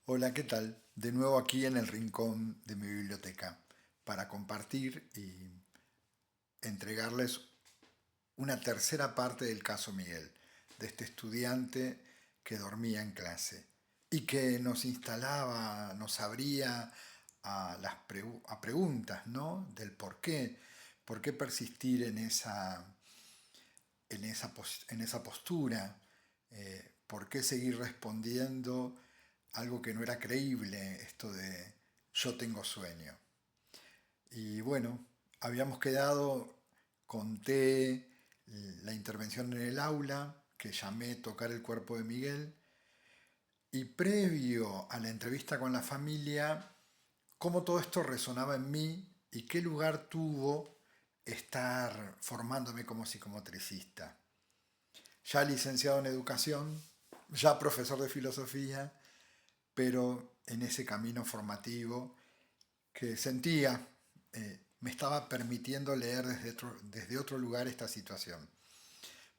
Hola, ¿qué tal? De nuevo aquí en el rincón de mi biblioteca para compartir y entregarles una tercera parte del caso Miguel, de este estudiante que dormía en clase y que nos instalaba, nos abría a preguntas, ¿no? Del por qué persistir en esa postura, por qué seguir respondiendo algo que no era creíble, esto de yo tengo sueño. Y bueno, habíamos quedado, conté la intervención en el aula, que llamé tocar el cuerpo de Miguel, y previo a la entrevista con la familia, cómo todo esto resonaba en mí y qué lugar tuvo estar formándome como psicomotricista. Ya licenciado en educación, ya profesor de filosofía, pero en ese camino formativo que sentía me estaba permitiendo leer desde otro lugar esta situación.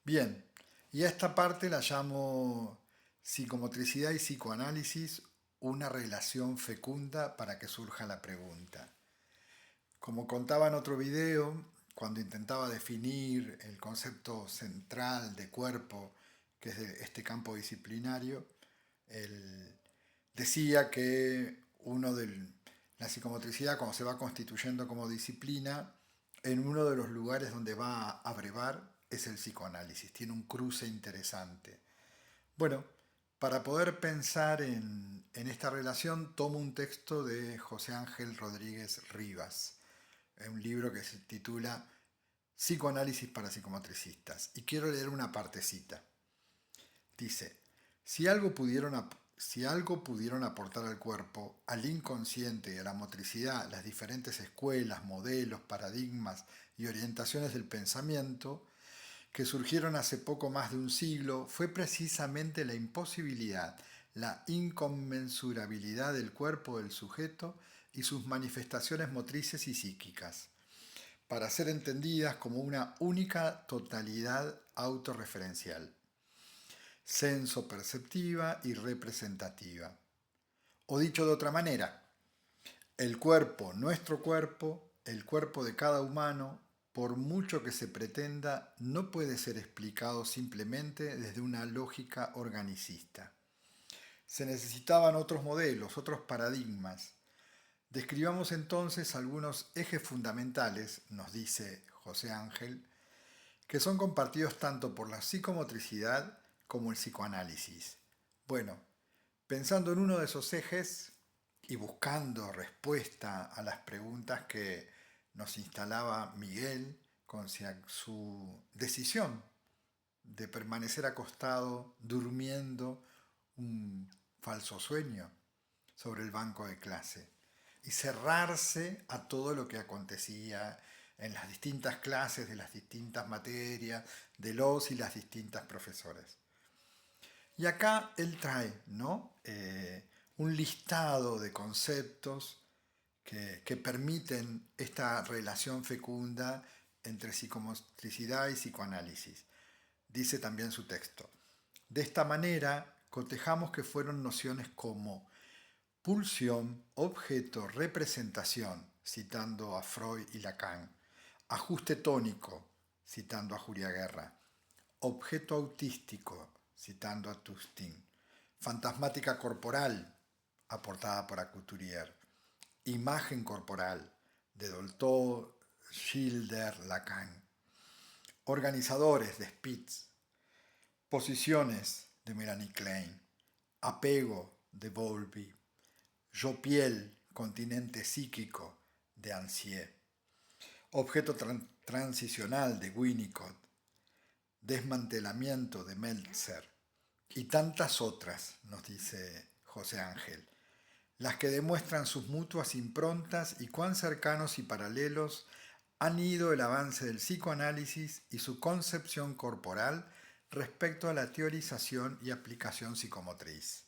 Bien, y a esta parte la llamo psicomotricidad y psicoanálisis, una relación fecunda para que surja la pregunta. Como contaba en otro video, cuando intentaba definir el concepto central de cuerpo, que es de este campo disciplinario, el, decía que la psicomotricidad, cuando se va constituyendo como disciplina, en uno de los lugares donde va a brevar es el psicoanálisis. Tiene un cruce interesante. Bueno, para poder pensar en esta relación, tomo un texto de José Ángel Rodríguez Rivas, un libro que se titula Psicoanálisis para psicomotricistas. Y quiero leer una partecita. Dice, si algo pudieron aportar al cuerpo, al inconsciente y a la motricidad, las diferentes escuelas, modelos, paradigmas y orientaciones del pensamiento, que surgieron hace poco más de un siglo, fue precisamente la imposibilidad, la inconmensurabilidad del cuerpo del sujeto y sus manifestaciones motrices y psíquicas, para ser entendidas como una única totalidad autorreferencial senso-perceptiva y representativa. O dicho de otra manera, el cuerpo, nuestro cuerpo, el cuerpo de cada humano, por mucho que se pretenda, no puede ser explicado simplemente desde una lógica organicista. Se necesitaban otros modelos, otros paradigmas. Describamos entonces algunos ejes fundamentales, nos dice José Ángel, que son compartidos tanto por la psicomotricidad como el psicoanálisis. Bueno, pensando en uno de esos ejes y buscando respuesta a las preguntas que nos instalaba Miguel con su decisión de permanecer acostado, durmiendo un falso sueño sobre el banco de clase y cerrarse a todo lo que acontecía en las distintas clases de las distintas materias, de los y las distintas profesores. Y acá él trae, ¿no? Un listado de conceptos que permiten esta relación fecunda entre psicomotricidad y psicoanálisis. Dice también su texto. De esta manera, cotejamos que fueron nociones como pulsión, objeto, representación, citando a Freud y Lacan, ajuste tónico, citando a Julia Guerra, objeto autístico, citando a Tustin, fantasmática corporal, aportada por Couturier, imagen corporal, de Dolto, Schilder, Lacan, organizadores de Spitz, posiciones de Melanie Klein, apego de Bowlby, yo piel, continente psíquico de Ancier, objeto transicional de Winnicott, desmantelamiento de Meltzer y tantas otras, nos dice José Ángel, las que demuestran sus mutuas improntas y cuán cercanos y paralelos han ido el avance del psicoanálisis y su concepción corporal respecto a la teorización y aplicación psicomotriz.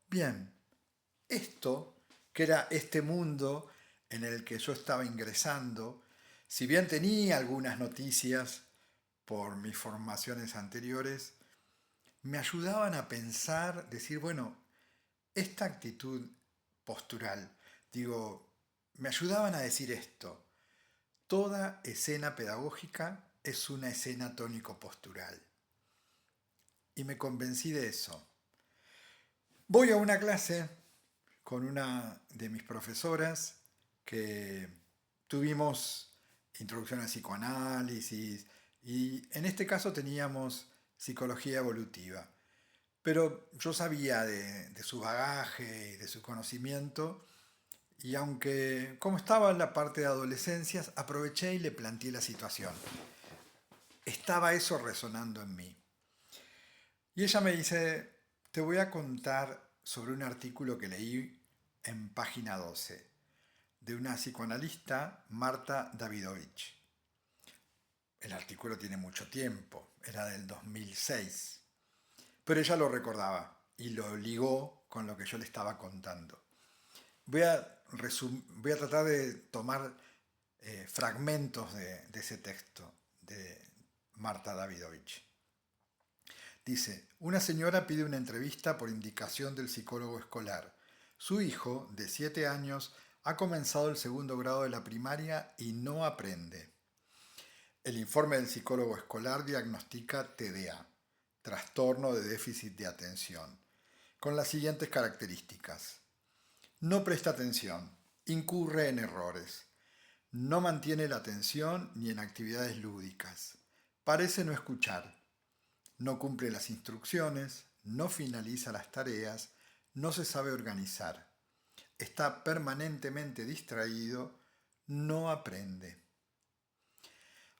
Bien, esto, que era este mundo en el que yo estaba ingresando, si bien tenía algunas noticias por mis formaciones anteriores, me ayudaban a pensar, decir, bueno, esta actitud postural, digo, me ayudaban a decir esto: toda escena pedagógica es una escena tónico-postural. Y me convencí de eso. Voy a una clase con una de mis profesoras que tuvimos introducción al psicoanálisis y en este caso teníamos psicología evolutiva. Pero yo sabía de su bagaje y de su conocimiento y aunque como estaba en la parte de adolescencias, aproveché y le planteé la situación. Estaba eso resonando en mí. Y ella me dice, te voy a contar sobre un artículo que leí en página 12 de una psicoanalista, Marta Davidovich. El artículo tiene mucho tiempo, era del 2006, pero ella lo recordaba y lo ligó con lo que yo le estaba contando. Voy a tratar de tomar fragmentos de ese texto de Marta Davidovich. Dice, una señora pide una entrevista por indicación del psicólogo escolar. Su hijo, de 7 años, ha comenzado el segundo grado de la primaria y no aprende. El informe del psicólogo escolar diagnostica TDA, trastorno de déficit de atención, con las siguientes características. No presta atención, incurre en errores, no mantiene la atención ni en actividades lúdicas, parece no escuchar, no cumple las instrucciones, no finaliza las tareas, no se sabe organizar, está permanentemente distraído, no aprende.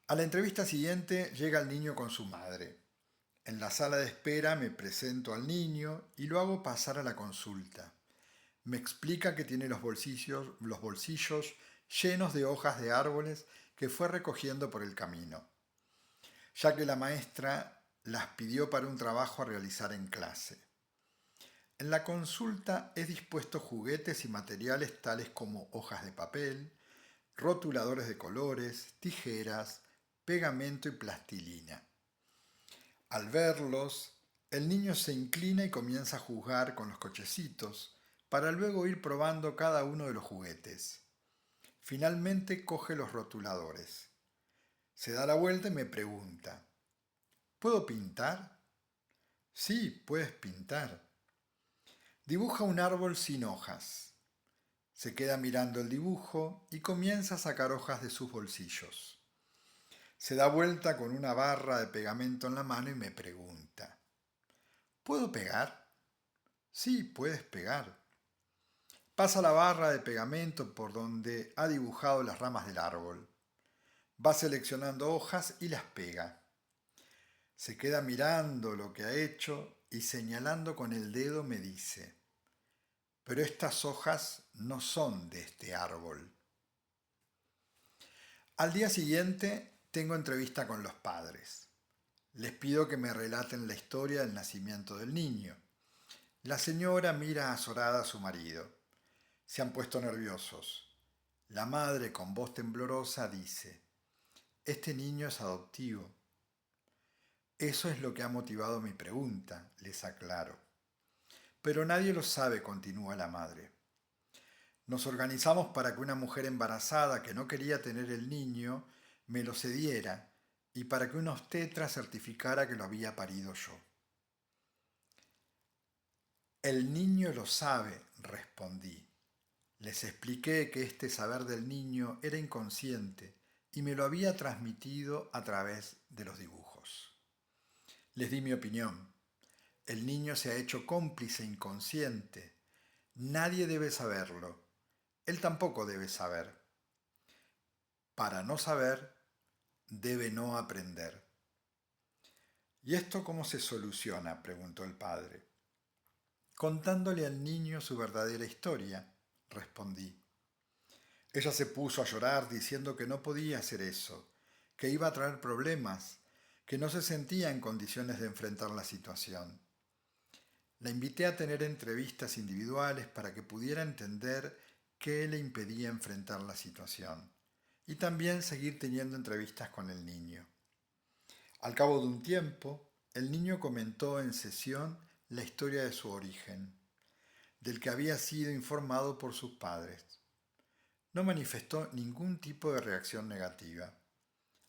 A la entrevista siguiente llega el niño con su madre. En la sala de espera me presento al niño y lo hago pasar a la consulta. Me explica que tiene los bolsillos llenos de hojas de árboles que fue recogiendo por el camino, ya que la maestra las pidió para un trabajo a realizar en clase. En la consulta he dispuesto juguetes y materiales tales como hojas de papel, rotuladores de colores, tijeras, pegamento y plastilina. Al verlos, el niño se inclina y comienza a jugar con los cochecitos, para luego ir probando cada uno de los juguetes. Finalmente coge los rotuladores. Se da la vuelta y me pregunta, ¿puedo pintar? Sí, puedes pintar. Dibuja un árbol sin hojas. Se queda mirando el dibujo y comienza a sacar hojas de sus bolsillos. Se da vuelta con una barra de pegamento en la mano y me pregunta, ¿puedo pegar? Sí, puedes pegar. Pasa la barra de pegamento por donde ha dibujado las ramas del árbol. Va seleccionando hojas y las pega. Se queda mirando lo que ha hecho y señalando con el dedo me dice, pero estas hojas no son de este árbol. Al día siguiente tengo entrevista con los padres. Les pido que me relaten la historia del nacimiento del niño. La señora mira azorada a su marido. Se han puesto nerviosos. La madre, con voz temblorosa, dice, este niño es adoptivo. Eso es lo que ha motivado mi pregunta, les aclaro. Pero nadie lo sabe, continúa la madre. Nos organizamos para que una mujer embarazada que no quería tener el niño me lo cediera y para que un obstetra certificara que lo había parido yo. El niño lo sabe, respondí. Les expliqué que este saber del niño era inconsciente y me lo había transmitido a través de los dibujos. Les di mi opinión. El niño se ha hecho cómplice inconsciente. Nadie debe saberlo. Él tampoco debe saber. Para no saber, debe no aprender. ¿Y esto cómo se soluciona?, preguntó el padre. Contándole al niño su verdadera historia, respondí. Ella se puso a llorar diciendo que no podía hacer eso, que iba a traer problemas, que no se sentía en condiciones de enfrentar la situación. La invité a tener entrevistas individuales para que pudiera entender qué le impedía enfrentar la situación y también seguir teniendo entrevistas con el niño. Al cabo de un tiempo, el niño comentó en sesión la historia de su origen. del que había sido informado por sus padres. No manifestó ningún tipo de reacción negativa.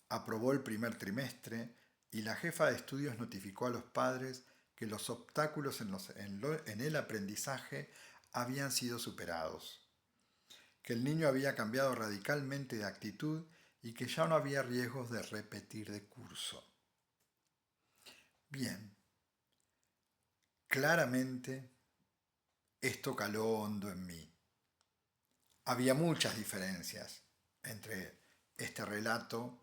Aprobó el primer trimestre y la jefa de estudios notificó a los padres que los obstáculos en el aprendizaje habían sido superados, que el niño había cambiado radicalmente de actitud y que ya no había riesgos de repetir de curso. Bien, claramente esto caló hondo en mí. Había muchas diferencias entre este relato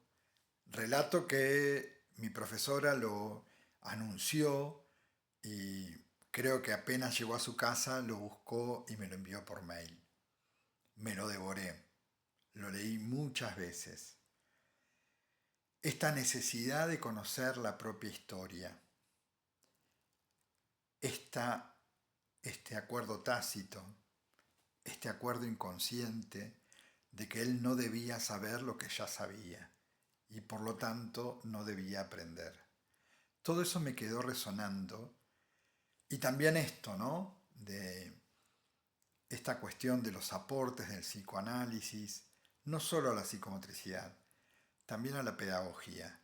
que mi profesora lo anunció y creo que apenas llegó a su casa lo buscó y me lo envió por mail. Me lo devoré, lo leí muchas veces. Esta necesidad de conocer la propia historia, este acuerdo tácito, este acuerdo inconsciente de que él no debía saber lo que ya sabía y por lo tanto no debía aprender. Todo eso me quedó resonando y también esto, ¿no? De esta cuestión de los aportes del psicoanálisis, no solo a la psicomotricidad, también a la pedagogía.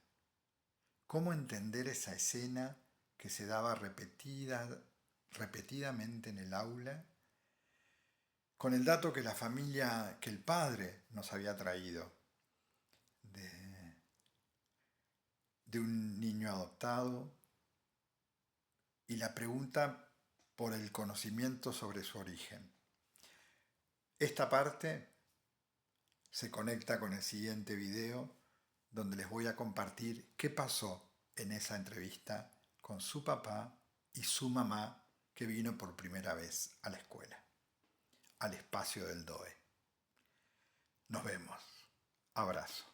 ¿Cómo entender esa escena que se daba repetidamente en el aula, con el dato que la familia, que el padre nos había traído de un niño adoptado y la pregunta por el conocimiento sobre su origen? Esta parte se conecta con el siguiente video donde les voy a compartir qué pasó en esa entrevista con su papá y su mamá que vino por primera vez a la escuela, al espacio del DOE. Nos vemos. Abrazo.